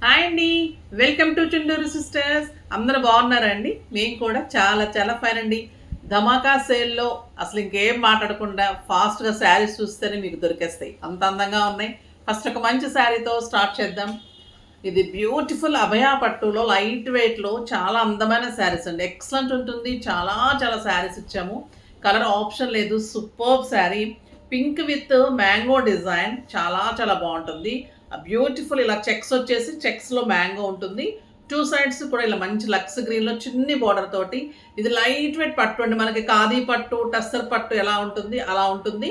Hi అండి. Welcome to Chunduru sisters. అందరూ బాగున్నారా అండి? మేము కూడా చాలా చాలా ఫైన్ అండి. ధమాకా సేల్లో అసలు ఇంకేం మాట్లాడకుండా ఫాస్ట్గా శారీస్ చూస్తేనే మీకు దొరికేస్తాయి, అంత అందంగా ఉన్నాయి. ఫస్ట్ ఒక మంచి శారీతో స్టార్ట్ చేద్దాం. ఇది బ్యూటిఫుల్ అభయా పట్టులో లైట్ వెయిట్లో చాలా అందమైన శారీస్ అండి. ఎక్సలెంట్ ఉంటుంది. చాలా చాలా శారీస్ ఇచ్చాము. కలర్ ఆప్షన్ లేదు. Superb sari. Pink with mango design చాలా చాలా బాగుంటుంది. బ్యూటిఫుల్ ఇలా చెక్స్ వచ్చేసి చెక్స్లో మ్యాంగో ఉంటుంది. టూ సైడ్స్ కూడా ఇలా మంచి లక్స్ గ్రీన్లో చిన్ని బార్డర్ తోటి. ఇది లైట్ వెయిట్ పట్టు అండి. మనకి ఖాదీ పట్టు, టస్సర్ పట్టు ఎలా ఉంటుంది అలా ఉంటుంది.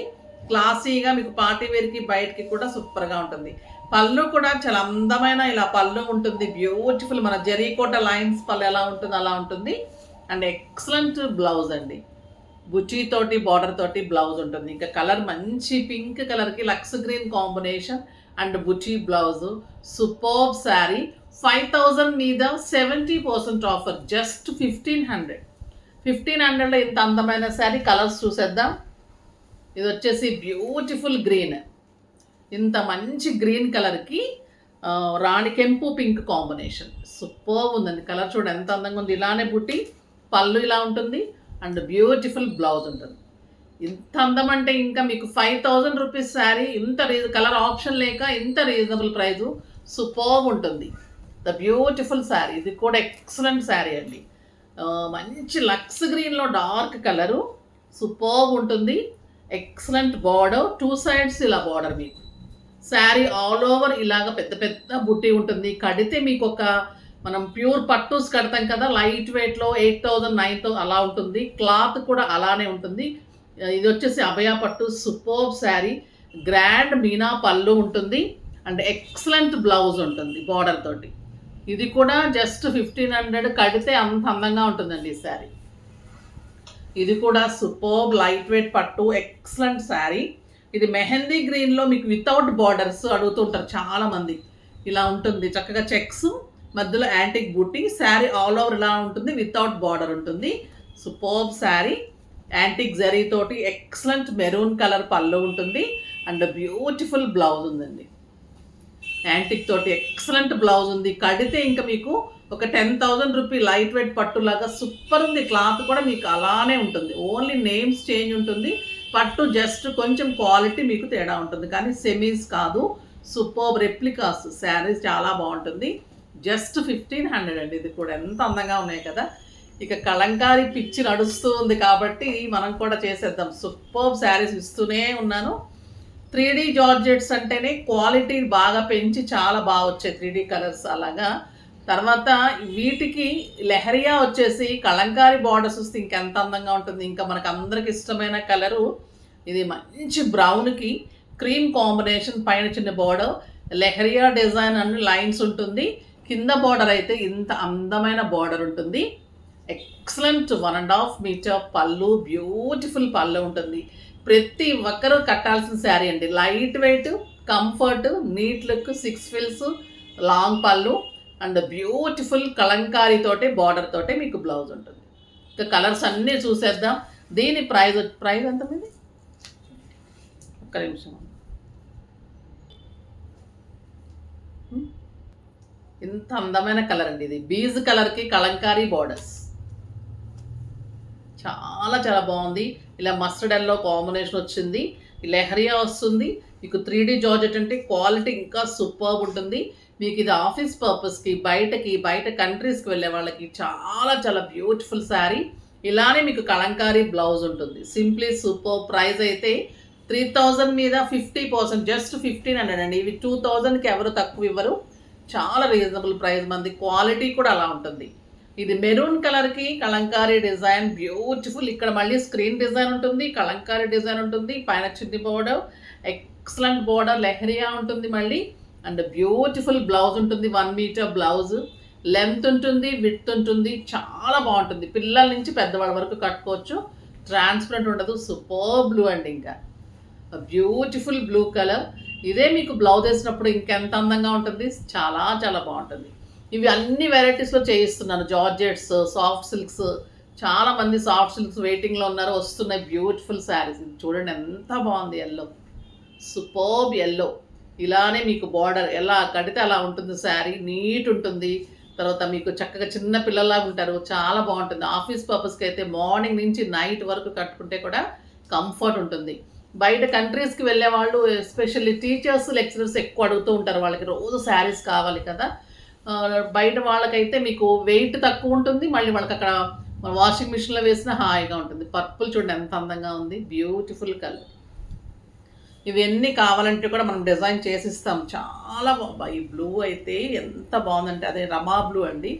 క్లాసీగా మీకు పార్టీ వేర్కి బయటకి కూడా సూపర్గా ఉంటుంది. పళ్ళు కూడా చాలా అందమైన ఇలా పళ్ళు ఉంటుంది. బ్యూటిఫుల్ మన జరీకోట లైన్స్ పళ్ళు ఎలా ఉంటుంది అలా ఉంటుంది. అండ్ ఎక్సలెంట్ బ్లౌజ్ అండి. బుచ్చి తోటి బార్డర్ తోటి బ్లౌజ్ ఉంటుంది. ఇంకా కలర్ మంచి పింక్ కలర్కి లక్స్ గ్రీన్ కాంబినేషన్ అండ్ బుచ్చి బ్లౌజు. సూపర్బ్ శారీ. 5000 మీద 70% ఆఫర్. జస్ట్ 1500లో ఇంత అందమైన శారీ. కలర్స్ చూసేద్దాం. ఇది వచ్చేసి బ్యూటిఫుల్ గ్రీన్. ఇంత మంచి గ్రీన్ కలర్కి రాణి కెంపు పింక్ కాంబినేషన్. సూపర్బ్ ఉందండి. కలర్ చూడండి ఎంత అందంగా ఉంది. ఇలానే బుట్టి పళ్ళు ఇలా ఉంటుంది అండ్ బ్యూటిఫుల్ బ్లౌజ్ ఉంటుంది. ఇంత అందం అంటే ఇంకా మీకు 5000 రూపీస్ శారీ ఇంత కలర్ ఆప్షన్ లేక ఇంత రీజనబుల్ ప్రైజు. సూపర్బ్ ఉంటుంది. The beautiful sari. ఇది కూడా ఎక్సలెంట్ శారీ అండి. మంచి లక్స్ గ్రీన్లో డార్క్ కలరు. సూపర్బ్ ఉంటుంది. Excellent border. టూ సైడ్స్ ఇలా బార్డర్ మీకు. శారీ ఆల్ ఓవర్ ఇలాగ పెద్ద పెద్ద బుట్టి ఉంటుంది. కడితే మీకు ఒక మనం ప్యూర్ పట్టూస్ కడతాం కదా లైట్ వెయిట్లో 8000 9000 అలా ఉంటుంది. క్లాత్ కూడా అలానే ఉంటుంది. ఇది వచ్చేసి అభయా పట్టు. సూపర్బ్ శారీ. గ్రాండ్ మీనా పళ్ళు ఉంటుంది అండ్ ఎక్సలెంట్ బ్లౌజ్ ఉంటుంది బార్డర్ తోటి. ఇది కూడా జస్ట్ 1500. కడితే అంత అందంగా ఉంటుందండి ఈ శారీ. ఇది కూడా సూపర్బ్ లైట్ వెయిట్ పట్టు. ఎక్సలెంట్ శారీ. ఇది మెహందీ గ్రీన్లో మీకు వితౌట్ బార్డర్స్ అడుగుతుంటారు చాలామంది. ఇలా ఉంటుంది చక్కగా చెక్స్ మధ్యలో యాంటిక్ బూటీ. శారీ ఆల్ ఓవర్ ఇలా ఉంటుంది. వితౌట్ బార్డర్ ఉంటుంది. సూపర్బ్ శారీ. యాంటిక్ జరీ తోటి ఎక్సలెంట్ మెరూన్ కలర్ పళ్ళు ఉంటుంది అండ్ బ్యూటిఫుల్ బ్లౌజ్ ఉందండి. యాంటిక్ తోటి ఎక్సలెంట్ బ్లౌజ్ ఉంది. కడితే ఇంకా మీకు ఒక 10,000 రూపీ లైట్ వెయిట్ పట్టులాగా సూపర్ ఉంది. క్లాత్ కూడా మీకు అలానే ఉంటుంది. ఓన్లీ నేమ్స్ చేంజ్ ఉంటుంది. పట్టు జస్ట్ కొంచెం క్వాలిటీ మీకు తేడా ఉంటుంది కానీ సెమీస్ కాదు. సూపర్బ్ రెప్లికాస్ శారీస్ చాలా బాగుంటుంది. జస్ట్ 1500 అండి. ఇది కూడా ఎంత అందంగా ఉన్నాయి కదా. ఇక కలంకారీ పిచ్చి నడుస్తూ ఉంది కాబట్టి మనం కూడా చేసేద్దాం. సూపర్బ్ శారీస్ ఇస్తూనే ఉన్నాను. 3D జార్జెట్స్ అంటేనే క్వాలిటీ బాగా పెంచి చాలా బాగా వచ్చాయి 3D కలర్స్ అలాగా. తర్వాత వీటికి లెహరియా వచ్చేసి కలంకారీ బార్డర్స్ వస్తే ఇంకెంత అందంగా ఉంటుంది. ఇంకా మనకు అందరికి ఇష్టమైన కలరు ఇది. మంచి బ్రౌన్కి క్రీమ్ కాంబినేషన్. పైన చిన్న బార్డర్ లెహరియా డిజైన్ అన్ని లైన్స్ ఉంటుంది. కింద బార్డర్ అయితే ఇంత అందమైన బార్డర్ ఉంటుంది. ఎక్సలెంట్ 1.5 మీటర్ పళ్ళు. బ్యూటిఫుల్ పళ్ళు ఉంటుంది. ప్రతి ఒక్కరూ కట్టాల్సిన శారీ అండి. Light weight, comfort, neat look, 6 ఫిల్స్, లాంగ్ పళ్ళు అండ్ బ్యూటిఫుల్ కలంకారీ తోటే బార్డర్ తోటే మీకు బ్లౌజ్ ఉంటుంది. ఇక కలర్స్ అన్నీ చూసేద్దాం. దీని ప్రైస్ ఎంత మీది? ఒక్క నిమిషం. ఇంత అందమైన కలర్ అండి ఇది. బీజ్ కలర్కి కలంకారీ బార్డర్స్ చాలా చాలా బాగుంది. ఇలా మస్టర్డ్ ఎల్లో కాంబినేషన్ వచ్చింది. లెహరియా వస్తుంది మీకు. 3D జార్జెట్ అంటే క్వాలిటీ ఇంకా సూపర్బ్ ఉంటుంది. మీకు ఇది ఆఫీస్ పర్పస్కి బయట కంట్రీస్కి వెళ్ళే వాళ్ళకి చాలా చాలా బ్యూటిఫుల్ శారీ. ఇలానే మీకు కలంకారీ బ్లౌజ్ ఉంటుంది. Simply super. ప్రైస్ అయితే 3000 మీద 50%. జస్ట్ 1500 అండి. ఇవి 2000కి ఎవరు తక్కువ ఇవ్వరు. చాలా రీజనబుల్ ప్రైస్. మంది క్వాలిటీ కూడా అలా ఉంటుంది. ఇది మెరూన్ కలర్కి కలంకారీ డిజైన్. బ్యూటిఫుల్. ఇక్కడ మళ్ళీ స్క్రీన్ డిజైన్ ఉంటుంది, కలంకారీ డిజైన్ ఉంటుంది. పైన చిన్ని బోర్డర్, ఎక్సలెంట్ బోర్డర్, లెహరియా ఉంటుంది మళ్ళీ అండ్ బ్యూటిఫుల్ బ్లౌజ్ ఉంటుంది. 1 మీటర్ బ్లౌజ్. లెంత్ ఉంటుంది, విడ్త్ ఉంటుంది. చాలా బాగుంటుంది. పిల్లల నుంచి పెద్దవాళ్ళ వరకు కట్టుకోవచ్చు. ట్రాన్స్పరెంట్ ఉండదు. సూపర్ బ్లూ అండి. ఇంకా బ్యూటిఫుల్ బ్లూ కలర్. ఇదే మీకు బ్లౌజ్ వేసినప్పుడు ఇంకెంత అందంగా ఉంటుంది. చాలా చాలా బాగుంటుంది. ఇవి అన్ని వెరైటీస్లో చేయిస్తున్నాను. Georgettes, soft silks. చాలామంది సాఫ్ట్ సిల్క్స్ వెయిటింగ్లో ఉన్నారు. వస్తున్నాయి బ్యూటిఫుల్ శారీస్. ఇది చూడండి ఎంత బాగుంది. Yellow, superb yellow. ఇలానే మీకు బార్డర్ ఎలా కడితే అలా ఉంటుంది శారీ, నీట్ ఉంటుంది. తర్వాత మీకు చక్కగా చిన్న పిల్లల్లాగా ఉంటారు, చాలా బాగుంటుంది. ఆఫీస్ పర్పస్కి అయితే మార్నింగ్ నుంచి నైట్ వరకు కట్టుకుంటే కూడా కంఫర్ట్ ఉంటుంది. బయట కంట్రీస్కి వెళ్ళే వాళ్ళు ఎస్పెషల్లీ టీచర్స్ లెక్చరర్స్ ఎక్కువ అడుగుతూ ఉంటారు, వాళ్ళకి రోజు శారీస్ కావాలి కదా. బయట వాళ్ళకైతే మీకు వెయిట్ తక్కువ ఉంటుంది, మళ్ళీ వాళ్ళకి అక్కడ వాషింగ్ మిషన్లో వేసిన హాయిగా ఉంటుంది. పర్పుల్ చూడండి ఎంత అందంగా ఉంది, బ్యూటిఫుల్ కలర్. ఇవన్నీ కావాలంటే కూడా మనం డిజైన్ చేసిస్తాం, చాలా ఈ బ్లూ అయితే ఎంత బాగుందంటే అదే రమా బ్లూ అండి,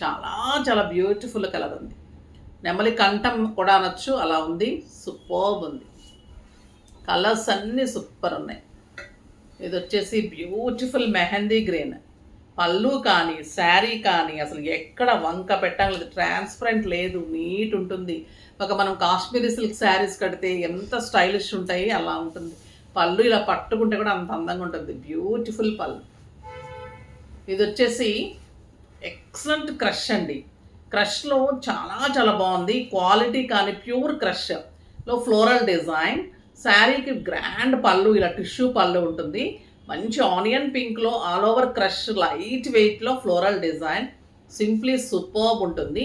చాలా చాలా బ్యూటిఫుల్ కలర్ ఉంది. నెమలి కంఠం కూడా అనొచ్చు, అలా ఉంది, సూపర్బ్ ఉంది. కలర్స్ అన్నీ సూపర్ ఉన్నాయి. ఇది వచ్చేసి బ్యూటిఫుల్ మెహందీ గ్రీన్. పళ్ళు కానీ శారీ కానీ అసలు ఎక్కడ వంక పెట్టలేదు, ట్రాన్స్పరెంట్ లేదు, నీట్ ఉంటుంది. ఒక మనం కాశ్మీరీ సిల్క్ శారీస్ కడితే ఎంత స్టైలిష్ ఉంటాయి అలా ఉంటుంది. పళ్ళు ఇలా పట్టుకుంటే కూడా అంత అందంగా ఉంటుంది, బ్యూటిఫుల్ పళ్ళు. ఇది వచ్చేసి ఎక్సలెంట్ క్రష్ అండి. క్రష్లో చాలా చాలా బాగుంది, క్వాలిటీ కానీ ప్యూర్ క్రష్లో ఫ్లోరల్ డిజైన్. శారీకి గ్రాండ్ పళ్ళు, ఇలా టిష్యూ పళ్ళు ఉంటుంది. మంచి ఆనియన్ పింక్లో ఆల్ ఓవర్ క్రష్, లైట్ వెయిట్లో ఫ్లోరల్ డిజైన్, సింప్లీ సూపర్బ్ ఉంటుంది.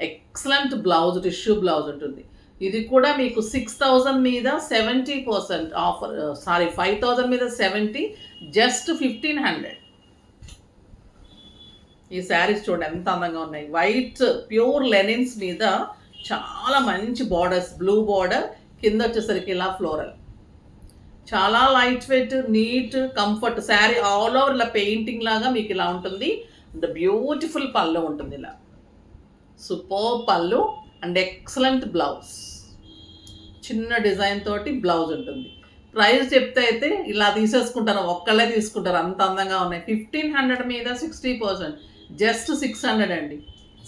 ఎక్సలెంట్ బ్లౌజ్, టిష్యూ బ్లౌజ్ ఉంటుంది. ఇది కూడా మీకు 6,000 మీద 70% ఆఫర్, 5,000 మీద 70, జస్ట్ 1,500. ఈ శారీస్ చూడండి ఎంత అందంగా ఉన్నాయి. వైట్ ప్యూర్ లెనిన్స్ మీద చాలా మంచి బార్డర్స్, బ్లూ బార్డర్, కింద వచ్చేసరికి ఇలా ఫ్లోరల్, చాలా light weight, neat, comfort. Sari all over ఇలా పెయింటింగ్ లాగా మీకు ఇలా ఉంటుంది. అండ్ బ్యూటిఫుల్ పళ్ళు ఉంటుంది, ఇలా సూపర్ పళ్ళు అండ్ ఎక్సలెంట్ బ్లౌజ్, చిన్న డిజైన్ తోటి బ్లౌజ్ ఉంటుంది. ప్రైస్ చెప్తే అయితే ఇలా తీసేసుకుంటారు, ఒక్కళ్ళే తీసుకుంటారు, అంత అందంగా ఉన్నాయి. 1,500 మీద 60%, జస్ట్ 600 అండి.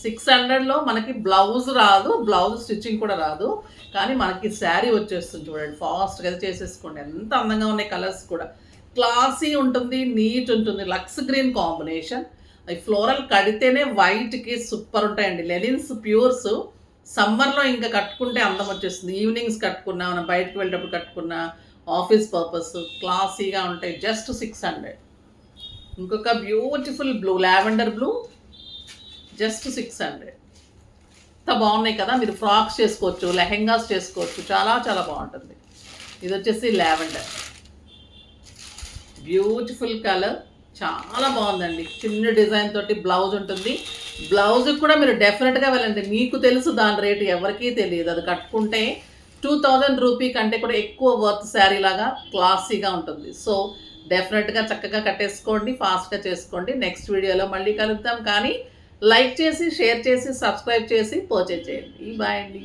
600లో మనకి బ్లౌజ్ రాదు, బ్లౌజ్ స్టిచ్చింగ్ కూడా రాదు, కానీ మనకి శారీ వచ్చేస్తుంది. చూడండి ఫాస్ట్గా చేసేసుకోండి, ఎంత అందంగా ఉన్నాయి. కలర్స్ కూడా క్లాసీ ఉంటుంది, నీట్ ఉంటుంది. Lux green combination. అవి ఫ్లోరల్ కడితేనే వైట్కి సూపర్ ఉంటాయండి. లెనిన్స్ ప్యూర్స్ సమ్మర్లో ఇంకా కట్టుకుంటే అందం వచ్చేస్తుంది. ఈవినింగ్స్ కట్టుకున్నా, మనం బయటకు వెళ్ళేటప్పుడు కట్టుకున్నా, ఆఫీస్ పర్పస్ క్లాసీగా ఉంటాయి. జస్ట్ 600. ఇంకొక beautiful blue, lavender blue, just 600. ఎంత బాగున్నాయి కదా. మీరు ఫ్రాక్స్ చేసుకోవచ్చు, లెహెంగాస్ చేసుకోవచ్చు, చాలా చాలా బాగుంటుంది. ఇది వచ్చేసి లావెండర్, బ్యూటిఫుల్ కలర్, చాలా బాగుందండి. చిన్న డిజైన్ తోటి బ్లౌజ్ ఉంటుంది. బ్లౌజ్ కూడా మీరు డెఫినెట్గా వెళ్ళండి, మీకు తెలుసు దాని రేటు, ఎవరికీ తెలియదు. అది కట్టుకుంటే 2,000 రూపీ కంటే కూడా ఎక్కువ వర్త్ శారీ లాగా క్లాసీగా ఉంటుంది. సో డెఫినెట్గా చక్కగా కట్టేసుకోండి, ఫాస్ట్గా చేసుకోండి. నెక్స్ట్ వీడియోలో మళ్ళీ కలుద్దాం. కానీ లైక్ చేసి, షేర్ చేసి, సబ్స్క్రైబ్ చేసి పర్చేజ్ చేయండి. బాయ్ అండి.